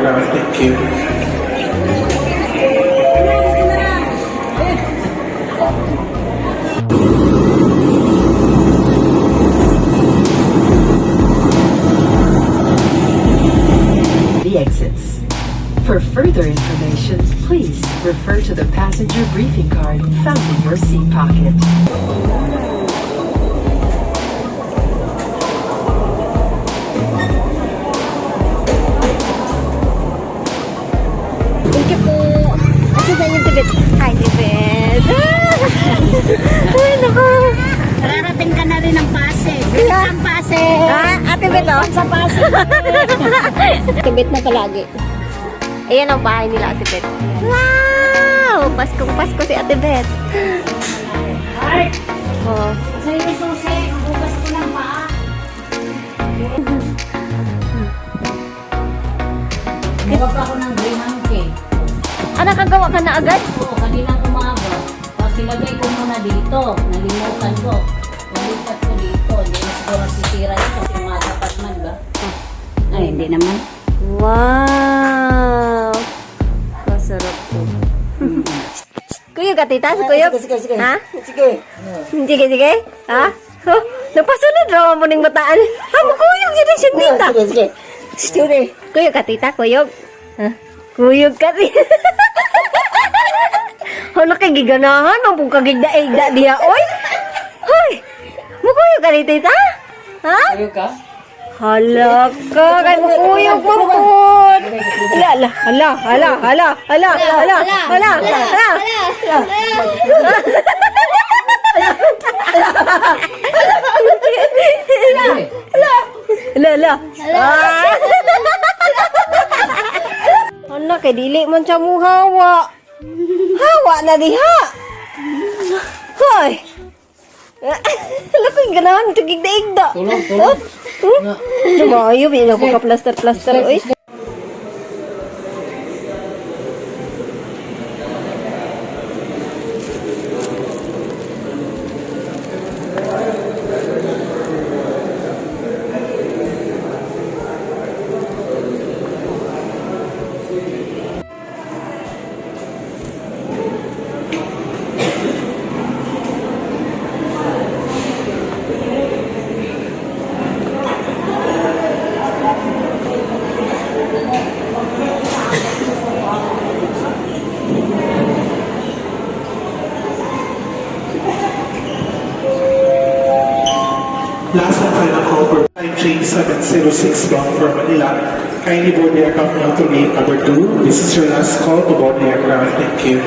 aircraft. Thank you. The exits. For further information, please refer to the passenger briefing card found in your seat pocket. Thank you po. Kasi sa yung tibet. Hi, tibet. Ay, naku. Rarating ka na rin ng Pasig. Bilis ang Pasig. Ate Bet, oh. Sa Pasig. Tibet na palagi. Ayan ang bahay nila, Ate Bet. Wow! Paskong Pasko si Ate Bet. Art. Oh. Sa iyo susi. Bukas ko ng paa. Bukas ako ng green monkey. Nakagawa ka na agad? Oo, kaninang umaga. Tapos nilagay ko muna dito. Nalimutan ko. Nalipat ko dito. Hindi na siguro sisira yun kasi matapat man ba? Ay, hindi naman. Wow! Kasarap po. Kuyog, Atita? Kuyog? Sige. Ha? Sige. Sige. Ha? Oh, napasunod raw mo ning mataan. Ha, kuyog yun ang siyentita. Sige. Kuyog ka, tita, kuyog. Ha? Kuyog ka, tita. Ano kay giganahan? Ang kagigda-igda diya, oy. Hoy, mukuyog ka ni tita? Ha? Ayaw ka? Hala ka, kay mukuyog mo po. Hala. Anak, kay dili man siya mo hawa. Hawa na diha. Hoy. Hala ko, yung ganahan. Ito gigda-igda. Tulog. Lumayo, may ako ka plaster-plaster. Uy. Last and final call for time change 706 bound for Manila. Kindly board the aircraft now to gate number 2. This is your last call to board the aircraft. Thank you.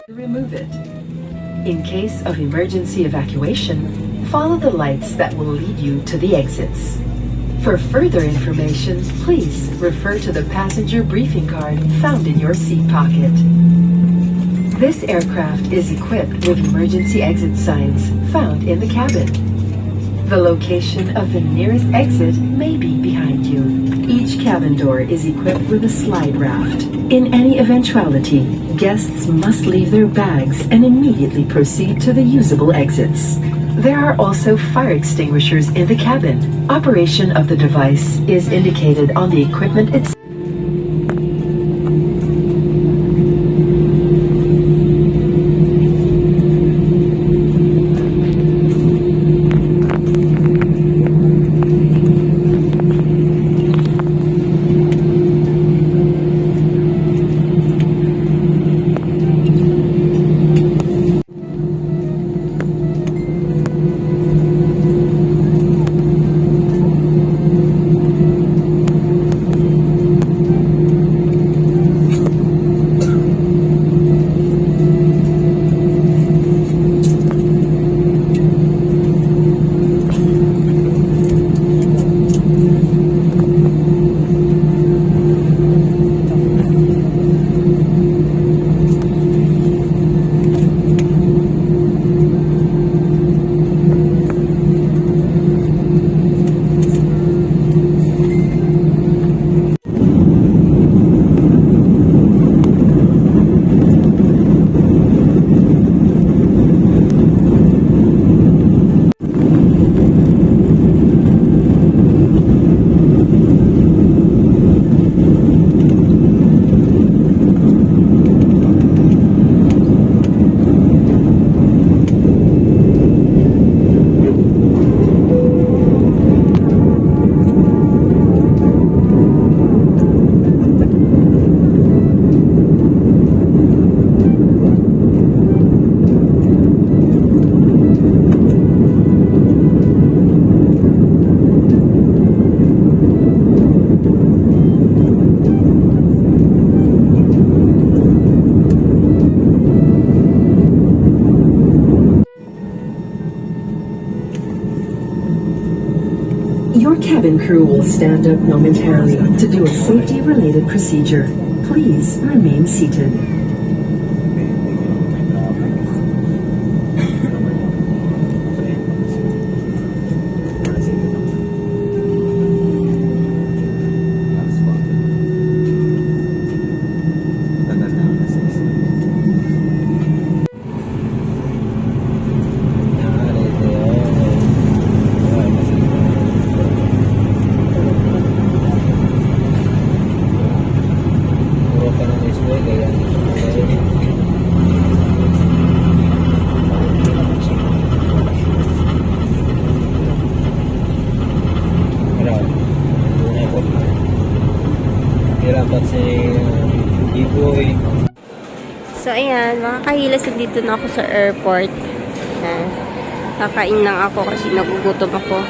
Remove it. In case of emergency evacuation, follow the lights that will lead you to the exits. For further information, please refer to the passenger briefing card found in your seat pocket. This aircraft is equipped with emergency exit signs found in the cabin. The location of the nearest exit may be behind you. Each cabin door is equipped with a slide raft. In any eventuality, guests must leave their bags and immediately proceed to the usable exits. There are also fire extinguishers in the cabin. Operation of the device is indicated on the equipment itself. crew will stand up momentarily to do a safety-related procedure. Please remain seated. So, ayan, mga kahilas, dito na ako sa airport. Ayan. Kakain lang ako kasi nagugutom ako.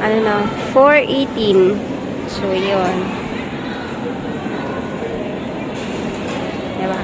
Ano na, 4:18. So, yun. Diba?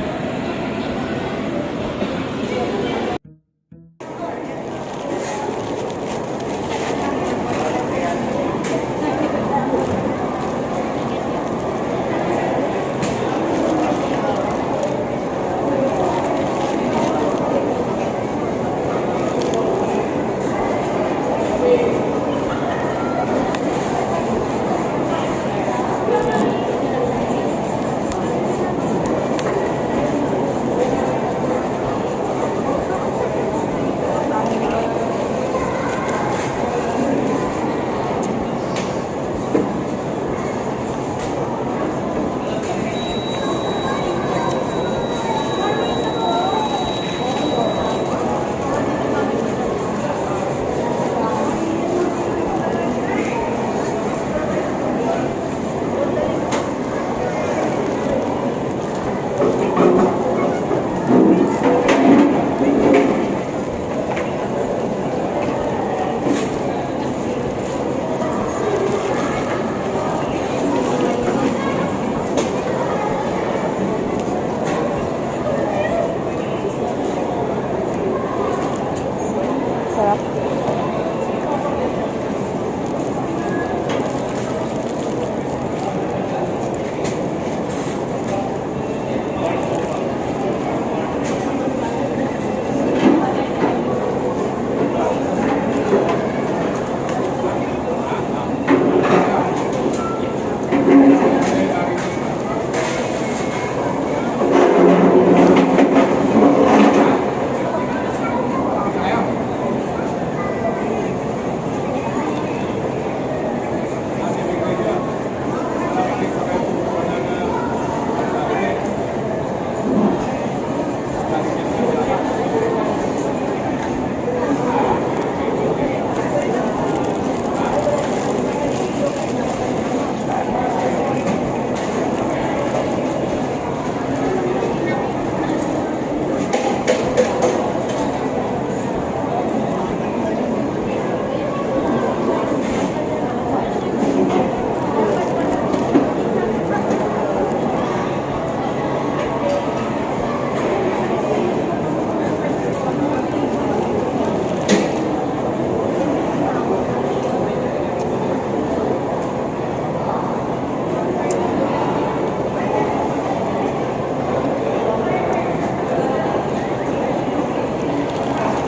Sarap.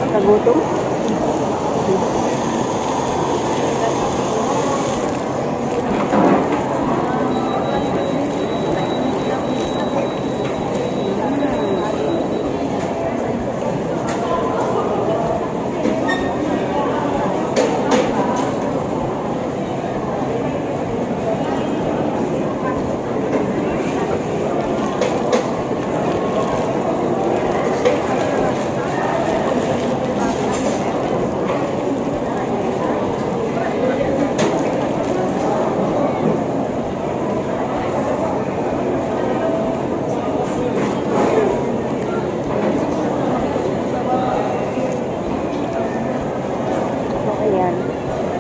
Nagutom?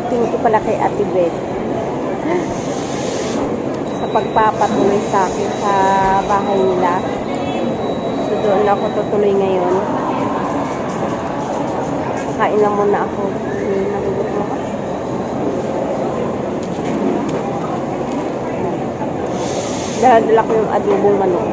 Tingin ko pala kay Ate Beth sa pagpapatuloy sa akin sa bahay nila. So doon ako tutuloy ngayon. Kakain lang muna ako. Nagugutom ako. Dala ko yung adobong manok.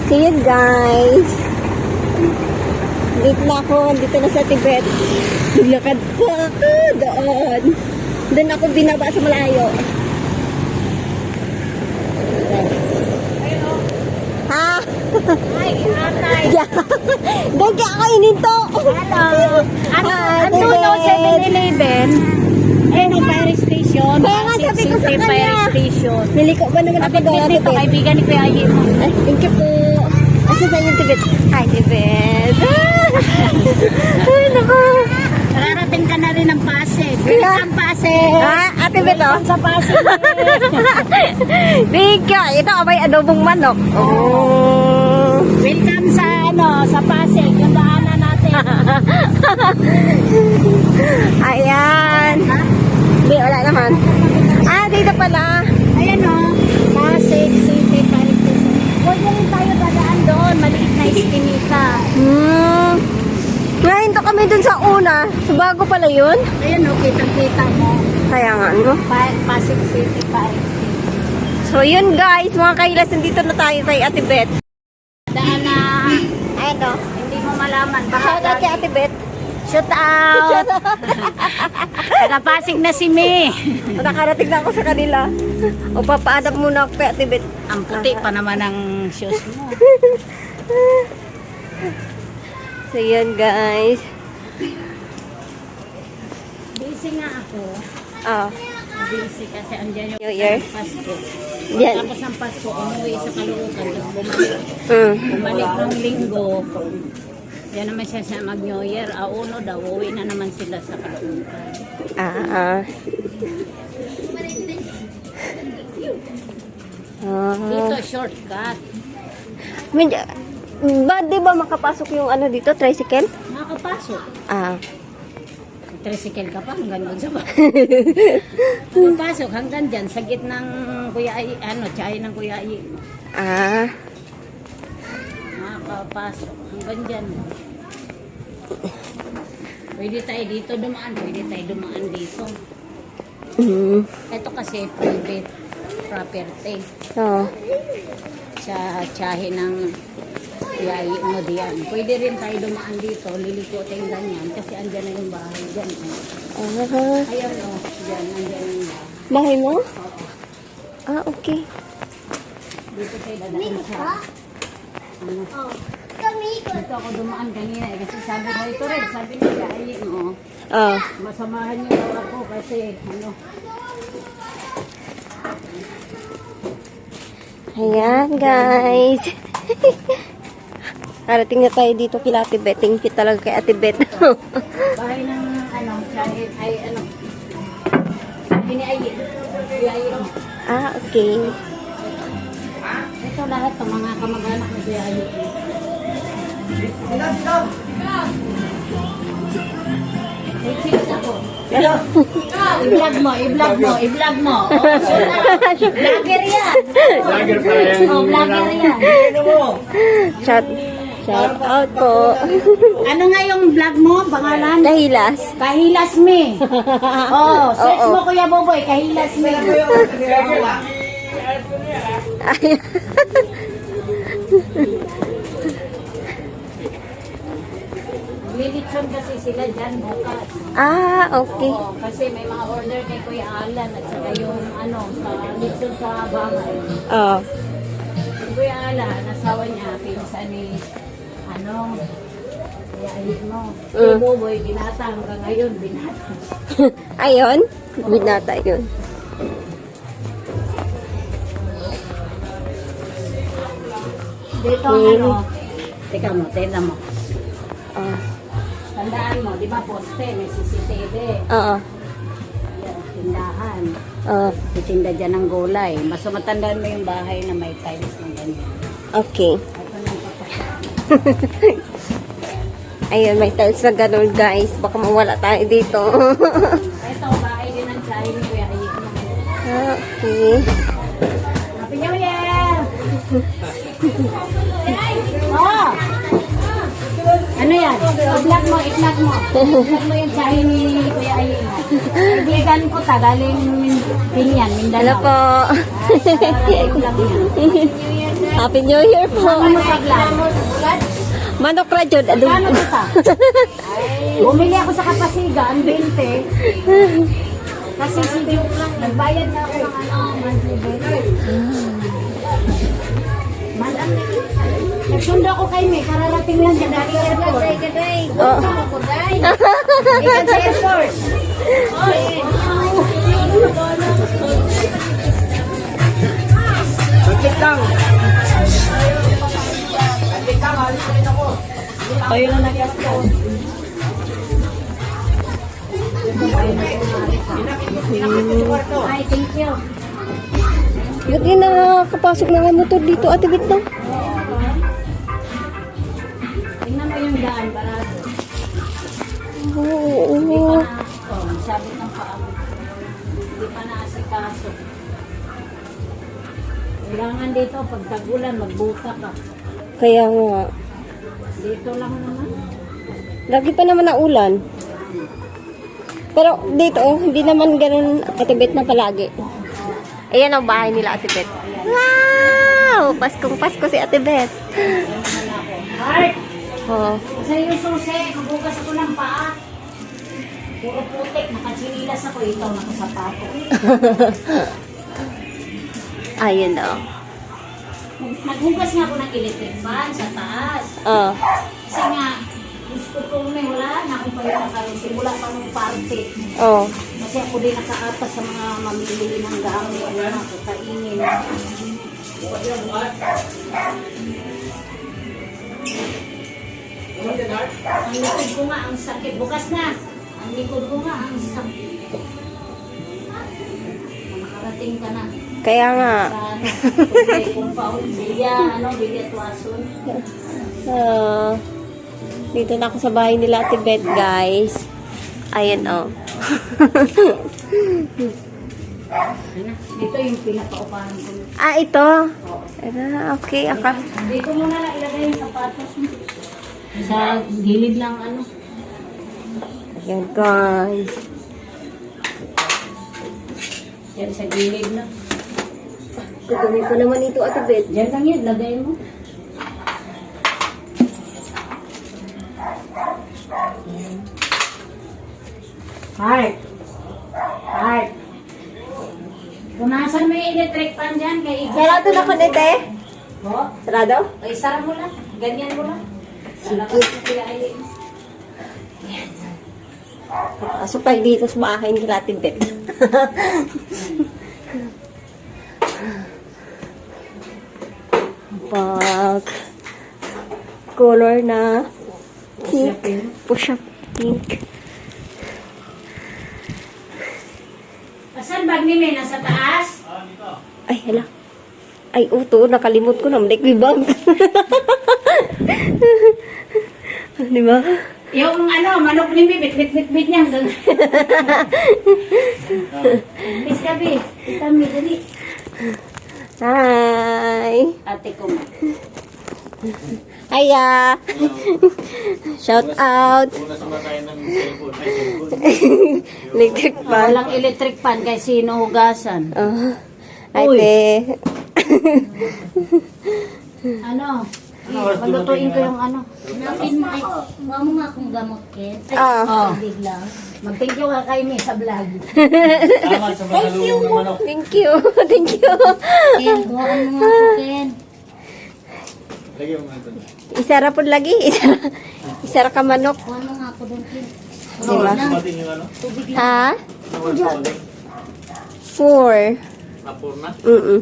See you guys. Dito na ako. Dito na sa Tibet. Naglakad pa ako doon. Doon ako binaba sa malayo. Ha? Ay, atay. Doon kaya ako ininto. Hello. Hi, Ano Tibet. no, 7-Eleven? Eh, no, fire station. Kaya nga sabi ko sa City kanya. Fire station. Niliko ba naman ako doon, Kapit nito, Tibet? kaibigan ni Kuya Ayin. Ay, thank you po. Asa sa yung Tibet? Hi, Tibet. Ay, naku. Kararating ka na rin ng Pasig. Welcome, Pasig. Ah, Ate Bet, oh. Sa Pasig. Thank you. Ito, may adobong manok. Oh. Welcome sa sa Pasig. Yung daanan natin. Ayan. Hindi, wala naman. Ah, dito pala. Ayan o. Pasig City Fire Station. Huwag na rin tayo dadaan doon. Maliit na iskinita. Ngayon to kami dun sa una. So, bago pala yun. Ayan o, kitang-kita mo. Kaya nga, ano? Pasig City Fire Station. So, yun guys. Mga kailas, nandito na tayo kay Ate Bet. Daan na Ayan o. hindi mo malaman. Shout out kay Ate Bet. Shoot out! Taga-Pasig na si May. Nakarating na ako sa kanila. O, papaadap muna ako kay Ate Bet. Ang puti pa naman ang shoes mo. So, yun guys. Busy nga ako. Ah, Busy kasi andyan yung New Year? Pasko. Yan. Tapos ng Pasko, umuwi sa Caloocan. Tapos bumalik. mm. Bumalik ng linggo. Yan naman siya sa mag-New Year. Uno daw, uwi na naman sila sa Caloocan. Ah. Dito, shortcut. Medyo, ba, di ba makapasok yung ano dito, tricycle? Makakapasok. Ah. Tricycle ka pa, hanggang doon sa bahay. Makapasok hanggang dyan, sa gitnang Kuya Ay, tsaya ng Kuya Ay. Ah. Makakapasok hanggang dyan. Pwede tayo dito dumaan, pwede tayo dumaan dito. Mm. Ito kasi private property. So, Sa tsahe ng Kuya Ay mo diyan. Pwede rin tayo dumaan dito, liliko tayong ganyan, kasi andyan na yung bahay dyan. Ayan o, dyan, andyan yung bahay. bahay mo? Ah, okay. Dito tayo dadaan sa... Dito ako dumaan kanina eh, kasi sabi ko ito rin, sabi ko Kuya Ay mo, Ah. masamahan niyo daw ako kasi Ayan, guys. Arating na tayo dito kila Ate Bet. Thank you talaga kay Ate Bet. bahay ng tsahe, ay ini ay Kuya Ay mo. Ah, okay. Ito lahat ng mga kamag-anak ni Kuya Ay. I-vlog mo, i-vlog mo, i-vlog mo. Oh, vlogger yan. Vlogger pa yan. Oh, vlogger yan. Shout out po. Ano nga yung vlog mo? Pangalan? Kahilas. Kahilas Me. Oh, search mo Kuya Boboy, Kahilas Me. Lilitson kasi sila dyan bukas. Ah, okay. Oo, kasi may mga order kay Kuya Alan at saka yung ano, sa dito sa bahay. Oh. Si Kuya Alan, asawa niya, pinsan ni ano, kaya ayun mo. Si Boboy, binata hanggang ngayon, binata. Ayun. Binata yun. Dito ano, teka mo, teka mo. Oh. Tandaan mo, di ba poste, may CCTV. Oo. Yan, tindahan. Oh. Titinda dyan ng gulay. Mas matandaan mo yung bahay na may tiles ng ganyan. Okay. Ito nang papasok. Ayun, may tiles na ganun, guys. Baka mawala tayo dito. Ito, bahay din ng Chahi ni Kuya Ayik. Okay. Happy New Year! Oh! Ano yan? I-vlog mo, i-vlog mo. I-vlog mo yung Chahi ni Kuya Ayik. Kaibigan ko ta, galing Binyan, Mindanao. Hello po. Happy New Year po. Ano sa vlog? Manok radyo. Ano ito? Bumili ako sa Kapasigan, 20. Kasi si nagbayad na ako ng ano, monthly bill. Malam na. Nagsundo ako kay May, kararating lang sa dati airport. Oh. Ikan sa airport. Ayun na nag-asko. Ay, thank you. Buti na nakakapasok na nga motor dito, Ate Bit na. Tingnan mo yung daan, barato. Oo. Sabit ng paabot. Hindi pa naasikaso. Kailangan dito, pag tagulan, magbuka ka. Kaya nga. Dito lang naman. Lagi pa naman na ulan. Pero dito, hindi naman ganun Ate Bit na palagi. Ayan ang bahay nila, Ate Bit. Wow! Paskong Pasko si Ate Bit. Heart! Oh. Kasi yung susi, mabukas ako ng paa. Puro putik, nakachinilas ako. Ito, nakasapato. Ayun oh. Naghugas nga ako ng electric fan sa taas. Oh. Kasi nga, gusto ko may wala na akong pagkakaroon. Simula pa nung party. Oh. Kasi ako din nakaatas sa mga mamimili ng gamit. Ano na, kakainin. Ang likod ko nga, ang sakit. Bukas na. Ang likod ko nga, ang sakit. Nakarating ka na. Kaya nga. Sa compound. Bilya, bilya tuwason. Dito na ako sa bahay nila, Ate Beth, guys. Ayan oh. Dito yung pinapaupahan ko. Ah, ito. Okay, aka. Dito muna lang ilagay yung sapatos mo. Sa gilid lang ano. Ayan, guys. Yan sa gilid na. Gagawin ko naman ito, Ate Beth. Diyan lang yun, lagay mo. Heart. Heart. Punasan mo yung electric fan dyan kay Iggy. Sarado na ko dito eh. Oh, Sarado? ay sara mo lang. Ganyan mo lang. Sige. Sige. Pasok tayo dito sa bahay nila, Ate Beth. Pag color na pink. Push-up pink. Asan bag ni May? Nasa taas? Ay, hala. Ay, uto. Nakalimot ko na. Malik ko yung bag. Di ba? Yung manok ni May, bit niya. Miss Gabi, kita mo, dali. Hi. Ate ko. Hiya. Shout out. Electric fan. Walang electric fan kay sino hugasan. Ate. Ano? Malutuin ko yung ano. Nakin mo ay, huwag mo nga akong gamot, Ken. Ah. Tubig lang. Mag-thank you ka kay May sa vlog. Salamat sa pasalubong ng manok. Thank you. Thank you. Ken, buhaan mo nga ako, Ken. Lagyan mo nga ito. Isara po lagi. Isara ka manok. Buhaan mo nga ako doon, Ken. Diba? Oras dumating yung ano? Tubig lang. Ha? Oras dumating. 4. Napor na? Mm-mm.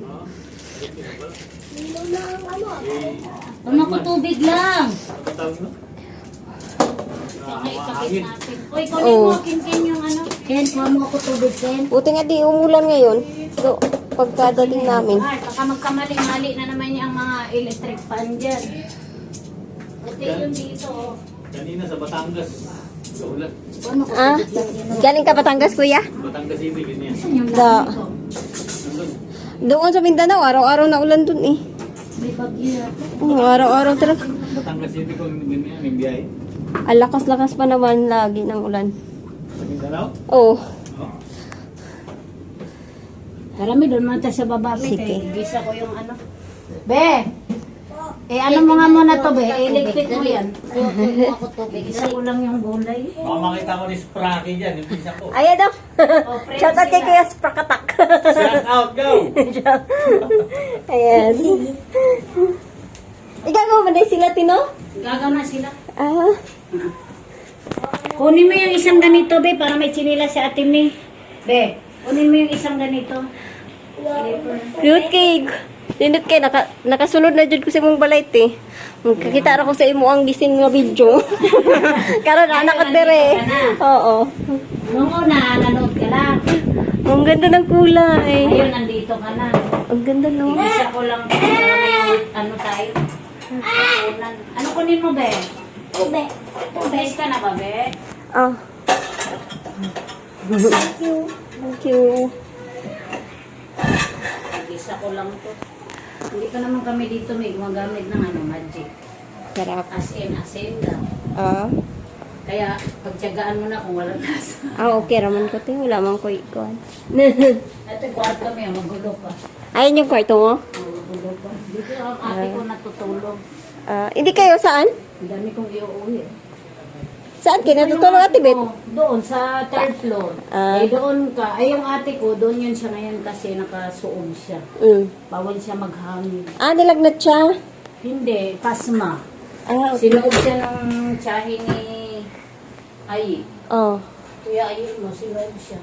Ano ko tubig lang. Ano tawag no? Saka ikapit natin. Uy, Oh. kunin mo, Ken, yung ano. Ken, kuha mo ako tubig, Ken. Buti nga di umulan ngayon. So, pagkadating namin. Ay, baka magkamali-mali na naman yung mga electric fan dyan. Buti yun dito. Oh. Kanina sa Batangas. Sa ulan. Ano ko Ah, tubig lang yun? galing ka Batangas, kuya? Batangas City, ganyan. Saan yung Da. dito? Nandun. Doon sa Mindanao, araw-araw na ulan dun eh. May bagyo. Oo, araw-araw talaga. Batangas City kung ganyan, may biyahe. Ang lakas-lakas pa naman lagi ng ulan. Sa Mindanao? Oh, Marami doon man tayo sa baba, Be. Sige. Gisa ko yung ano. Be! Eh, ano mo nga muna to, Be? Electric mo yan. Ako tubig. Gisa ko lang yung gulay. Baka makita ko ni Spracky dyan, yung pisa ko. ayan daw. Oh, friends Shout out kay sila. Kuya Sprakatak. Shout out, go! Ayan. Igagawa mo na sila, Tino? Gagaw na sila. Ah, Kunin mo yung isang ganito, Be, para may chinila si Ate May. Be, kunin mo yung isang ganito. cute cake. Dinit kay nakasulod na jud ko sa imong balay eh. Kakita ra ko sa imo ang gisin nga video. Karon anak at dire. Oo. Nung una, nanood ka lang. Ang ganda ng kulay. Ayun, nandito ka na. Ang ganda no. Gisa ko lang para may ano tayo. Unan. Ano kunin mo, Be? Be. Bes ka na ba, Be? Ah. Thank you. Gisa ko lang to. Hindi pa naman kami dito may gumagamit ng ano, magic. Sarap. As in lang. Ah. Kaya, pagtyagaan mo na kung walang gas. Ah, okay raman ko 'te. Wala man ko ikuan. Ito, kuhat kami, magulo pa. Ayun yung kwarto mo? Magulo pa. Dito ang ate ko natutulog. Ah, hindi kayo saan? Ang dami kong iuwi. Saan kayo natutulog Ate Bet? Doon, sa third floor. Ah. Eh, doon ka. Ay, yung ate ko, doon yun siya ngayon kasi nakasuog siya. Mm. Bawal siya maghangin. Ah, nilagnat siya. Hindi, pasma. Ah, okay. Sinuog siya ng tsahe ni Ay. Oh. Kuya, ayun mo, sinuog siya.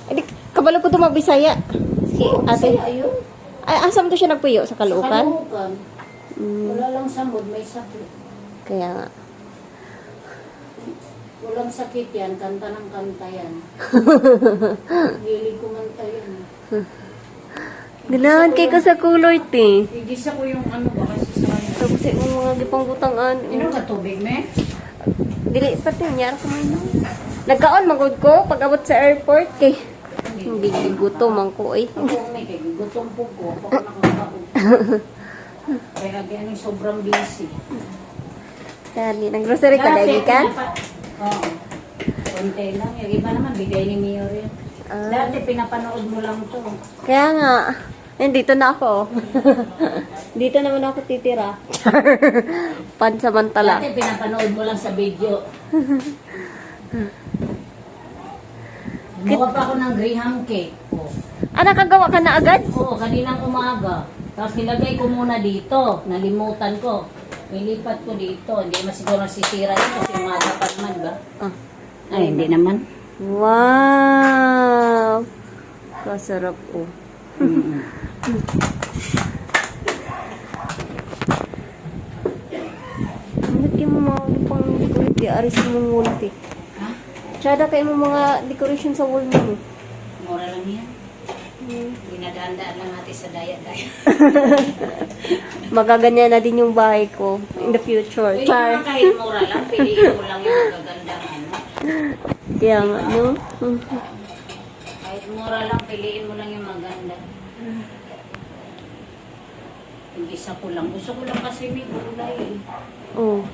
Edi, kabalo ko tumabisaya. Si ate. Kasi ayun, Ay, asam to siya nagpuyo sa kaluukan? kalukan. Wala lang sa mood, may sakit. Kaya nga. Walang sakit yan, kanta ng kanta yan. Hilig kumanta yan. Ganahan kay ka sa kulay, te. Igisa ko yung ano ba kasi sa kanya. Tapos yung mga gipanggutangan. Inom ka tubig, me? Dili pati, nyara ko man. Nagkaon, magod ko pag abot sa airport, kay hindi gutom man ko, eh. Ako may kay gutom po ko. Ako nakakaon. Kaya ganyan sobrang busy. Dali, nag-grocery ka, lagi ka? Oo. Konti lang. Yung iba naman, bigay ni Mayor yun. Ah. Dati pinapanood mo lang to. Kaya nga. Dito na ako. Dito naman ako titira. Pansamantala. Dati pinapanood mo lang sa video. Mukha pa ako ng Graham cake. Oh. Ah, nakagawa ka na agad? Oo, kaninang umaga. Tapos nilagay ko muna dito. Nalimutan ko. Ilipat ko dito. Hindi masiguro nasisira yun kasi umaga pa naman ba? Ah. Ay, hindi naman. Wow! Kasarap po. Ano kayo mo mga pang decorate? Di aris mo multi. Ha? Tsada kayo mo mga decoration sa wall mo. Mura lang yan. Dinadaan-daan lang natin sa daya-daya. Magaganyan na din yung bahay ko in the future. Pwede Char. naman kahit mura lang. Piliin mo lang yung magagandang ano. Kaya nga, no? Kahit mura lang, piliin mo lang yung maganda. Isa ko lang. Gusto ko lang kasi may gulay eh. Oh.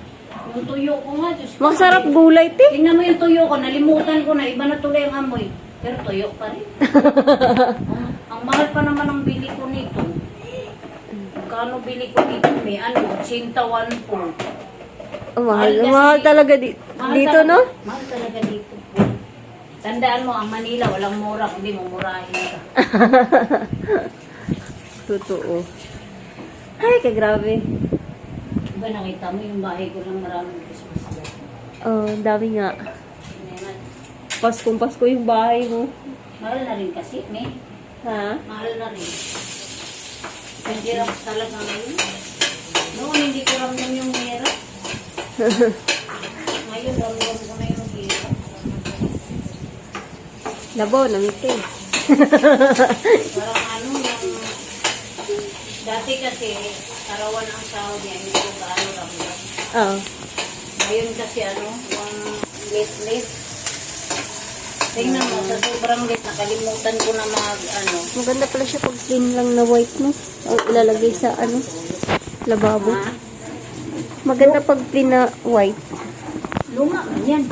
Yung tuyo ko nga, Diyos ko. Masarap gulay, te. Tingnan mo yung tuyo ko, nalimutan ko na. Iba na tuloy ang amoy. Pero tuyo pa rin. Ang mahal pa naman ang bili ko nito. magkano bili ko dito? May ano, 81 po. Oh, mahal, Mahal kasi- mahal talaga Mahal dito, talaga- no? Mahal talaga dito. Tandaan mo, ang Manila, walang mura, hindi mo murahin ka. Totoo. Ay, kagrabe. Diba nakita mo yung bahay ko lang maraming Christmas light. Oh, dami nga. Ngayon, Paskong Pasko yung bahay mo. mahal na rin kasi, may. Ha? Mahal na rin. Hindi lang talaga ngayon. Noon, hindi ko ramdam yung hirap. Ngayon, ramdam ko na yung hirap. Labaw, namiti. Parang ano, yung... Dati kasi, karawan ang sahod niya, hindi ko gaano ramdam. Oh. Ngayon kasi ano, yung late. Tingnan mo, sa sobrang late, nakalimutan ko na ano. Maganda pala siya pag plain lang na white, no? Ang ilalagay sa, ano, lababo. Ha? Maganda pag plain na white. Luma man yan.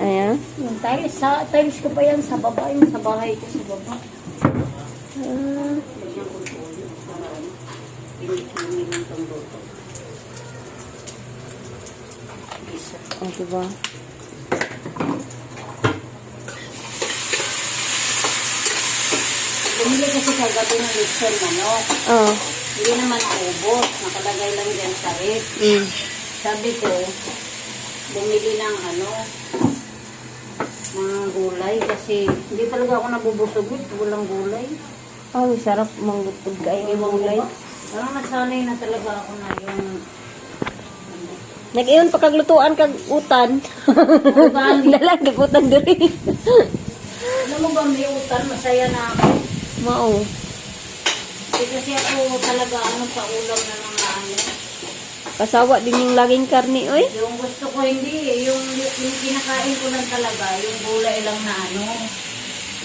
Ayan. Yung tiles ko pa yan sa baba, yung sa bahay ko sa baba. Ah, oh, diba? Bumili kasi kagabi ng lechon manok. Oh. Hindi naman naubos. Nakalagay lang dyan sa ref. Mm. Sabi ko, bumili ng ano, ng gulay kasi hindi talaga ako nabubusog walang gulay. Oh, sarap manggutog kayo yung gulay. Parang nasanay na talaga ako na yung Nag-iyon pa kaglutuan kag utan. Ugali. Dalang utan diri. alam mo ba may utan, masaya na ako. Mao. Kasi ako talaga ano sa ulam na mga ano. Kasawa din yung laging karni, oy. Yung gusto ko hindi, yung kinakain ko lang talaga, yung gulay lang na ano.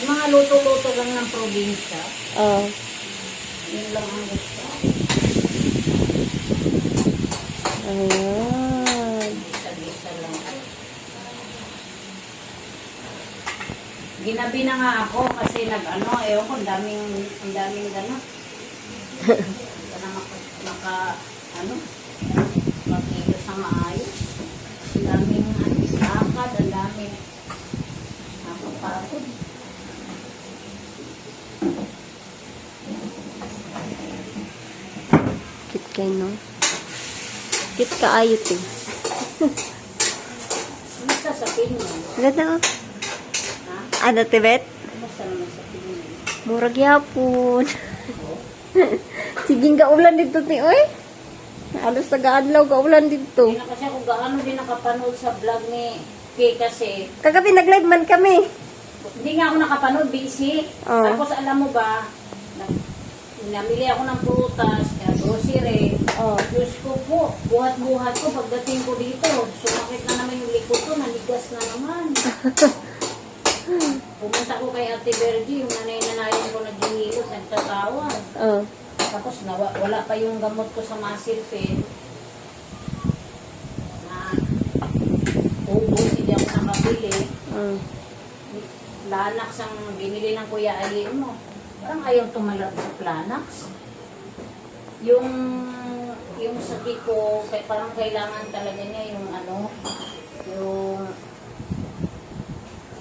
Yung mga luto-luto lang ng probinsya. Oh. Yun lang ang gusto. Ayan. Isa-isa lang. Ginabi na nga ako kasi nag-ano, ewan ko, ang daming gano'n. Hindi na maka makilos ang maayos. Ang daming lakad, ang daming nakapagod. Cute kayo, no? Cute ka ayot eh. Kumusta sa Pinoy? Ganda, oh. Ha? Ano, Tibet? Kumusta naman sa Pinoy? Murag yapon. Siging kaulan dito, ti, oy. Alos taga-adlaw kaulan dito. Hindi na kasi ako gaano din nakapanood sa vlog ni Kay kasi Kagabi nag-live man kami. hindi nga ako nakapanood, busy. Oh. Tapos alam mo ba, namili ako ng prutas, grocery. Oh. Diyos ko po, buhat-buhat ko pagdating ko dito. Sumakit na naman yung likod ko, naligas na naman. Pumunta ko kay Ate Bergie, yung nanay-nanayan ko naghihilot, nagtatawa. Oh. Tapos wala pa yung gamot ko sa muscle pain. Na ubos, hindi ako nakabili. Planax ang binili ng Kuya Ali mo. Parang ayaw tumalab sa Planax. Yung sakit ko, parang kailangan talaga niya yung ano,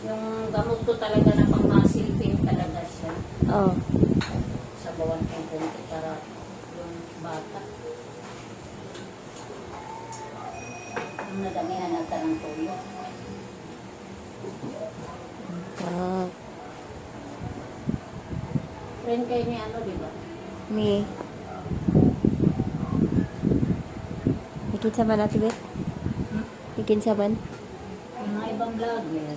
yung gamot ko talaga na pang muscle pain talaga siya. Oh. Sa bawan ng konti para yung bata. Ang nadamihan natin ng tuyo. Ah. Friend kayo ni ano, di ba? Me. Ikin sa man, Ate Bet? Ikin sa man? Yung mga ibang vlogger.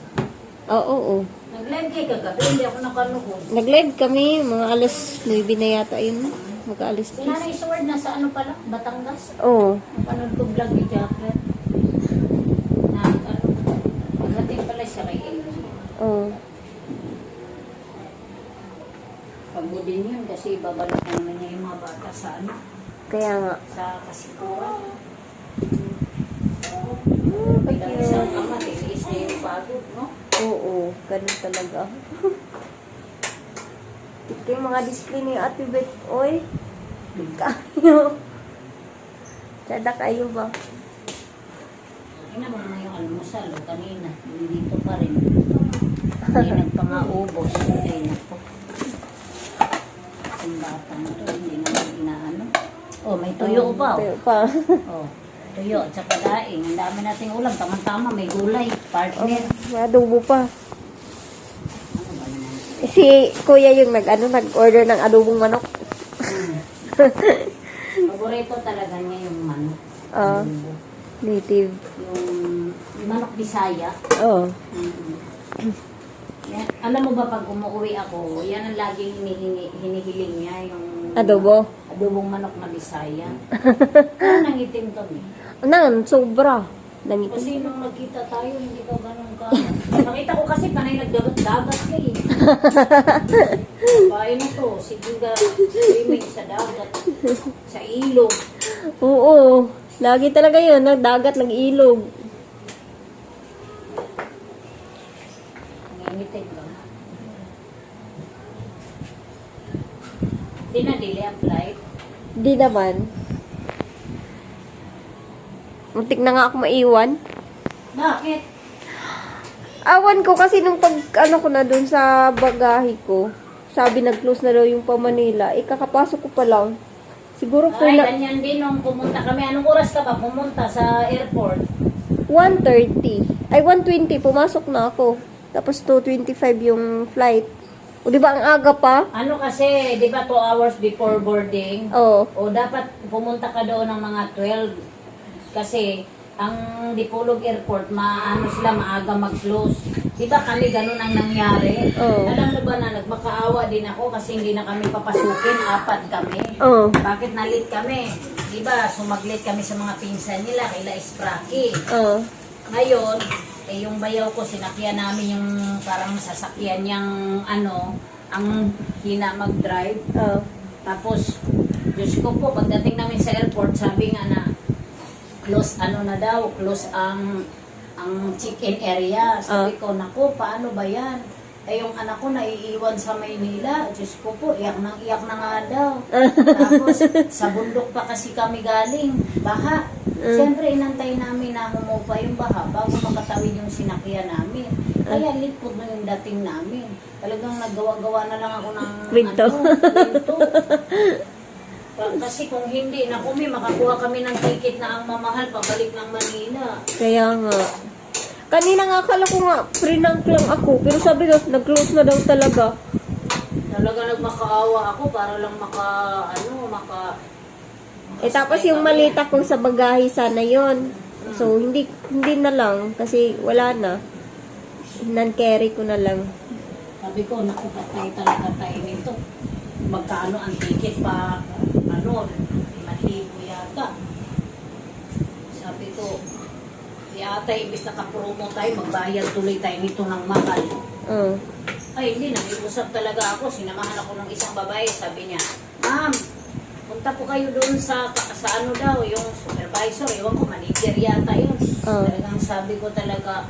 Oo. Nag-live kayo kagabi, hindi ako nakanuhod. Nag-live kami, mga alas 9 na yata yun. Mag-alas Si Nanay Sword, nasa ano pala? Batangas. Oo. Napanood ko vlog ni Jacqueline. Na ano, pagdating pala siya kay LG. Oo. Pagod din yun kasi babalak na naman niya yung mga bata sa ano, Kaya nga. sa kasikuran. Pag Pag isang ama, tiis na yung pagod, no? Oo, ganun talaga. Ito yung mga display ni Ate Bet, oy. Kayo. Sada kayo ba? Ina mo naman yung almusal, kanina. Dito pa rin. Hindi nagpangaubos. Ay, naku. Yung bata mo to, hindi naman inaano. Oh, may tuyo pa. Tuyo pa. Oh, tuyo at saka daing. Ang dami nating ulam. Tama-tama, may gulay. Partner. May adobo pa. Ano ba naman? Si kuya yung nag-order ng adobong manok. Paborito talaga niya yung manok. Ah, native. Yung manok Bisaya. Oh. Yan. Alam mo ba pag umuwi ako, yan ang laging hinihiling niya, yung Adobo. adobong manok na Bisaya. Nangitim kami. Nan, sobra. Kasi nung nagkita tayo, hindi ka ganun ka. Nakita ko kasi panay nagdagat-dagat ka eh. Bahay na to, sige ka, swimming sa dagat, sa ilog. Oo. Lagi talaga yun. Nagdagat, nag-ilog. Nangingitim ka. Di na delay ang flight. Di naman. Muntik na nga ako maiwan. Bakit? Awan ko kasi nung ko na dun sa bagahe ko, sabi nag-close na daw yung pa Manila. Kakapasok ko pa lang. Siguro po Ay, na ganyan din nung pumunta kami. Anong oras ka ba pumunta sa airport? 1:30. Ay, 1:20. Pumasok na ako. Tapos 2:25 yung flight. O, di ba ang aga pa? Ano kasi, di ba 2 hours before boarding? Oo. O dapat pumunta ka doon ng mga 12. Kasi, ang Dipolog Airport, sila maaga mag-close. Di ba kami ganun ang nangyari? Oo. Alam mo ba na nagmakaawa din ako kasi hindi na kami papasukin, 4 kami. Oo. Bakit na-late kami? Di ba, sumaglit kami sa mga pinsan nila, kaila Spraki. Oo. Ngayon, yung bayaw ko, sinakyan namin yung parang sasakyan niyang ang hina mag-drive. Oo. Tapos, Diyos ko po, pagdating namin sa airport, sabi nga na, close close ang check-in area. Sabi ko, naku, paano ba yan? Eh, yung anak ko naiiwan sa Maynila. Diyos ko po, iyak na nga daw. Tapos, sa bundok pa kasi kami galing. Baha. Siyempre, inantay namin na humupa yung baha bago makatawid yung sinakyan namin. Kaya lipod na yung dating namin. Talagang naggawa-gawa na lang ako ng Winto. winto. Kasi kung hindi, naku, makakuha kami ng ticket na ang mamahal pabalik ng Manila. Kaya nga. Kanina nga akala ko nga, prinank lang ako. Pero sabi ko, nag-close na daw talaga. Talaga nagmakaawa ako para lang Tapos yung malita ko sa bagahe sana yon. So, hindi na lang. Kasi wala na. Non-carry ko na lang. Sabi ko, naku, patay talaga tayo nito. Magkaano ang ticket pa, 5,000 yata. Sabi ko, yata, imbis nakapromo tayo, magbayad tuloy tayo nito ng mahal. Ay, hindi, nag-iusap talaga ako. Sinamahan ako ng isang babae. Sabi niya, ma'am, punta po kayo doon sa yung supervisor. Ewan ko, manager yata yun. Talagang sabi ko talaga,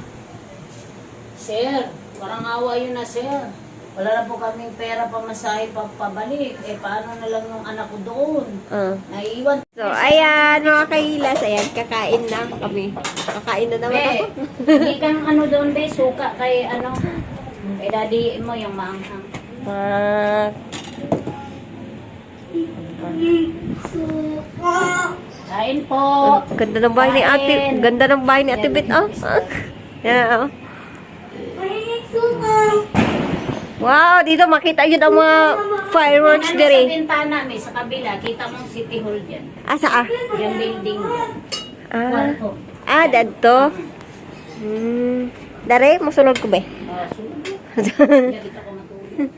sir, parang awa yun na, sir. Wala na po kaming pera pamasahe pabalik. Eh, paano na lang yung anak ko doon? Naiiwan. So, ayan, mga kahilas. Ayan, kakain na kami. Kakain na naman ako. Hindi kang doon, be, suka kay kay daddy mo yung maanghang. Kain po. Ganda ng bahay ni ate. Ganda ng bahay ni ate Bet. Yeah. Wow, dito makita yun ang mga fireworks dire. Sa bintana, may sa kabila, kita mong City Hall dyan. Asa Yung building dyan. Kwarto. Dadto. Dare, masunod ko ba? Sunod. Dito ko matulog.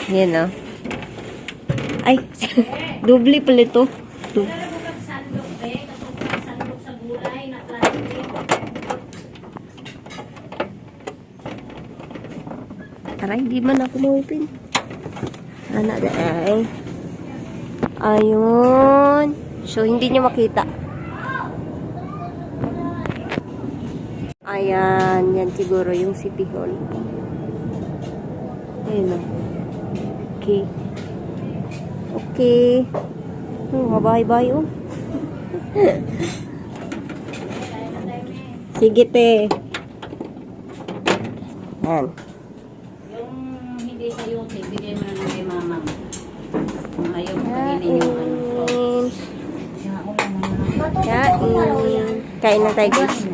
Yan o. Ay, doble pala ito. Wala mo kang sandok, be. Katulad ng sandok sa gulay na plastic. Aray, hindi man ako ma-open. Ana, ay. Ayun. So, hindi niya makita. Ayan. Yan siguro yung City Hall. Ayun o. Okay. Okay. Bye-bye, oh. Sige, te. Yan. Yung hindi sa YouTube, bigay mo na lang kay mama. Kung ayaw mo kainin yung ano. Kain. Kain na tayo, guys.